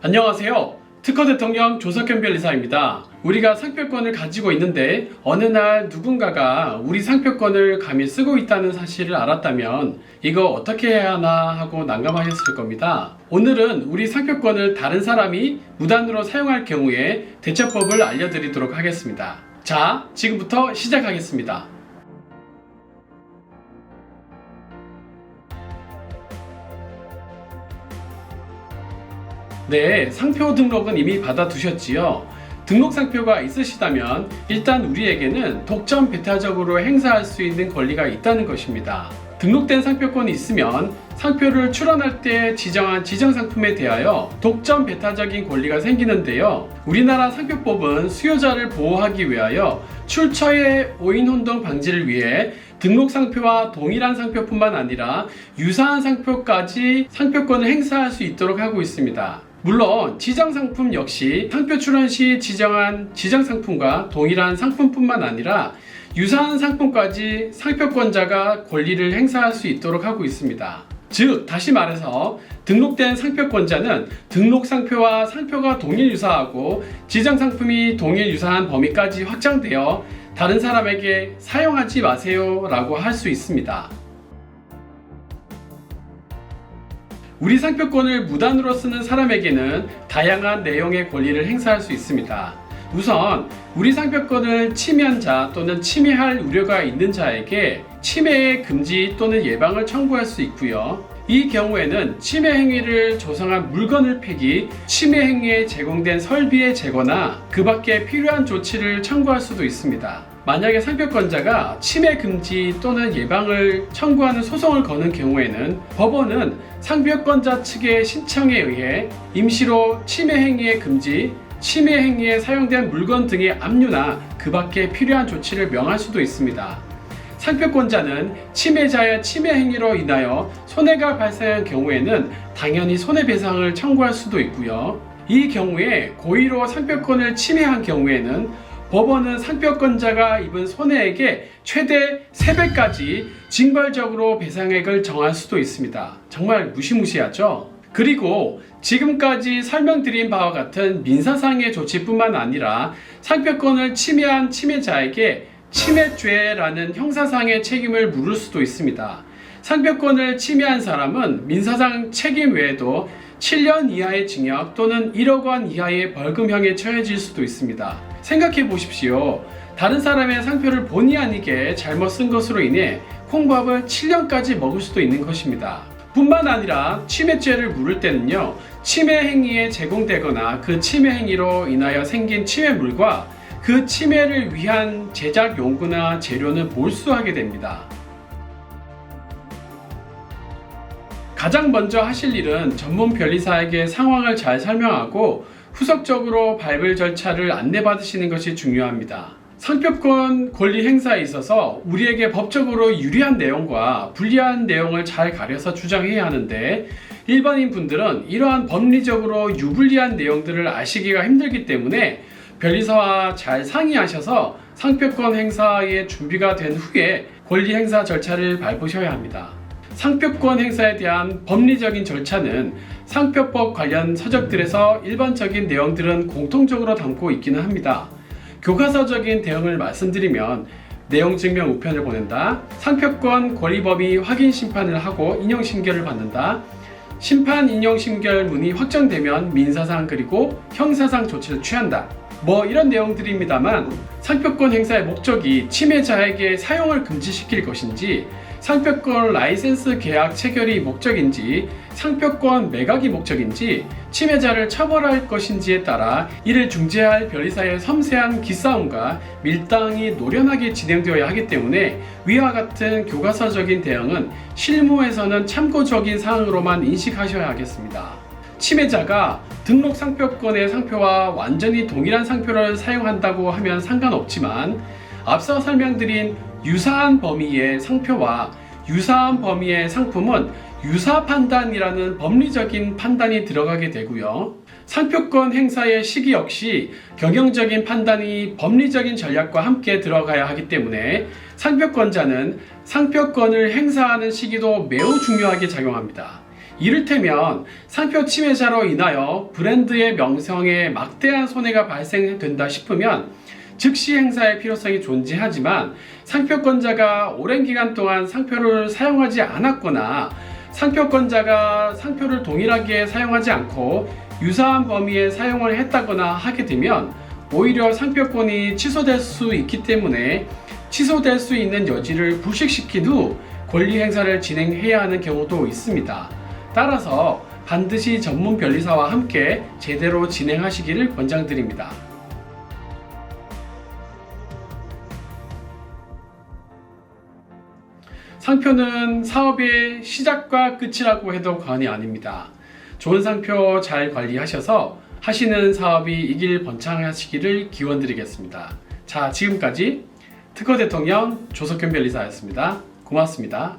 안녕하세요. 특허 대통령 조석현 변리사입니다. 우리가 상표권을 가지고 있는데 어느 날 누군가가 우리 상표권을 감히 쓰고 있다는 사실을 알았다면 이거 어떻게 해야 하나 하고 난감하셨을 겁니다. 오늘은 우리 상표권을 다른 사람이 무단으로 사용할 경우에 대처법을 알려드리도록 하겠습니다. 자, 지금부터 시작하겠습니다. 네, 상표 등록은 이미 받아두셨지요. 등록 상표가 있으시다면 일단 우리에게는 독점 배타적으로 행사할 수 있는 권리가 있다는 것입니다. 등록된 상표권이 있으면 상표를 출원할 때 지정한 지정상품에 대하여 독점 배타적인 권리가 생기는데요. 우리나라 상표법은 수요자를 보호하기 위하여 출처의 오인혼동 방지를 위해 등록 상표와 동일한 상표뿐만 아니라 유사한 상표까지 상표권을 행사할 수 있도록 하고 있습니다. 물론 지정상품 역시 상표 출원 시 지정한 지정상품과 동일한 상품뿐만 아니라 유사한 상품까지 상표권자가 권리를 행사할 수 있도록 하고 있습니다. 즉, 다시 말해서 등록된 상표권자는 등록 상표와 상표가 동일 유사하고 지정상품이 동일 유사한 범위까지 확장되어 다른 사람에게 사용하지 마세요 라고 할 수 있습니다. 우리 상표권을 무단으로 쓰는 사람에게는 다양한 내용의 권리를 행사할 수 있습니다. 우선 우리 상표권을 침해한 자 또는 침해할 우려가 있는 자에게 침해의 금지 또는 예방을 청구할 수 있고요. 이 경우에는 침해 행위를 조성한 물건을 폐기, 침해 행위에 제공된 설비의 제거나 그 밖에 필요한 조치를 청구할 수도 있습니다. 만약에 상표권자가 침해 금지 또는 예방을 청구하는 소송을 거는 경우에는 법원은 상표권자 측의 신청에 의해 임시로 침해 행위의 금지, 침해 행위에 사용된 물건 등의 압류나 그 밖에 필요한 조치를 명할 수도 있습니다. 상표권자는 침해자의 침해 행위로 인하여 손해가 발생한 경우에는 당연히 손해배상을 청구할 수도 있고요. 이 경우에 고의로 상표권을 침해한 경우에는 법원은 상표권자가 입은 손해액의 최대 3배까지 징벌적으로 배상액을 정할 수도 있습니다. 정말 무시무시하죠? 그리고 지금까지 설명드린 바와 같은 민사상의 조치뿐만 아니라 상표권을 침해한 침해자에게 침해죄라는 형사상의 책임을 물을 수도 있습니다. 상표권을 침해한 사람은 민사상 책임 외에도 7년 이하의 징역 또는 1억 원 이하의 벌금형에 처해질 수도 있습니다. 생각해 보십시오. 다른 사람의 상표를 본의 아니게 잘못 쓴 것으로 인해 콩밥을 7년까지 먹을 수도 있는 것입니다. 뿐만 아니라 침해죄를 물을 때는요, 침해 행위에 제공되거나 그 침해 행위로 인하여 생긴 침해물과 그 침해를 위한 제작 용구나 재료는 몰수하게 됩니다. 가장 먼저 하실 일은 전문 변리사에게 상황을 잘 설명하고 후속적으로 밟을 절차를 안내받으시는 것이 중요합니다. 상표권 권리 행사에 있어서 우리에게 법적으로 유리한 내용과 불리한 내용을 잘 가려서 주장해야 하는데 일반인 분들은 이러한 법리적으로 유불리한 내용들을 아시기가 힘들기 때문에 변리사와 잘 상의하셔서 상표권 행사의 준비가 된 후에 권리 행사 절차를 밟으셔야 합니다. 상표권 행사에 대한 법리적인 절차는 상표법 관련 서적들에서 일반적인 내용들은 공통적으로 담고 있기는 합니다. 교과서적인 대응을 말씀드리면 내용 증명 우편을 보낸다, 상표권 권리 범위 확인 심판을 하고 인용 심결을 받는다, 심판 인용 심결문이 확정되면 민사상 그리고 형사상 조치를 취한다. 이런 내용들입니다만 상표권 행사의 목적이 침해자에게 사용을 금지시킬 것인지 상표권 라이센스 계약 체결이 목적인지 상표권 매각이 목적인지 침해자를 처벌할 것인지에 따라 이를 중재할 변리사의 섬세한 기싸움과 밀당이 노련하게 진행되어야 하기 때문에 위와 같은 교과서적인 대응은 실무에서는 참고적인 사항으로만 인식하셔야 하겠습니다. 침해자가 등록 상표권의 상표와 완전히 동일한 상표를 사용한다고 하면 상관없지만 앞서 설명드린 유사한 범위의 상표와 유사한 범위의 상품은 유사 판단이라는 법리적인 판단이 들어가게 되고요. 상표권 행사의 시기 역시 경영적인 판단이 법리적인 전략과 함께 들어가야 하기 때문에 상표권자는 상표권을 행사하는 시기도 매우 중요하게 작용합니다. 이를테면 상표 침해자로 인하여 브랜드의 명성에 막대한 손해가 발생된다 싶으면 즉시 행사의 필요성이 존재하지만, 상표권자가 오랜 기간 동안 상표를 사용하지 않았거나 상표권자가 상표를 동일하게 사용하지 않고 유사한 범위에 사용을 했다거나 하게 되면 오히려 상표권이 취소될 수 있기 때문에 취소될 수 있는 여지를 불식시킨 후 권리 행사를 진행해야 하는 경우도 있습니다. 따라서 반드시 전문 변리사와 함께 제대로 진행하시기를 권장드립니다. 상표는 사업의 시작과 끝이라고 해도 과언이 아닙니다. 좋은 상표 잘 관리하셔서 하시는 사업이 이길번창하시기를 기원드리겠습니다. 자, 지금까지 특허 대통령 조석현 변리사였습니다. 고맙습니다.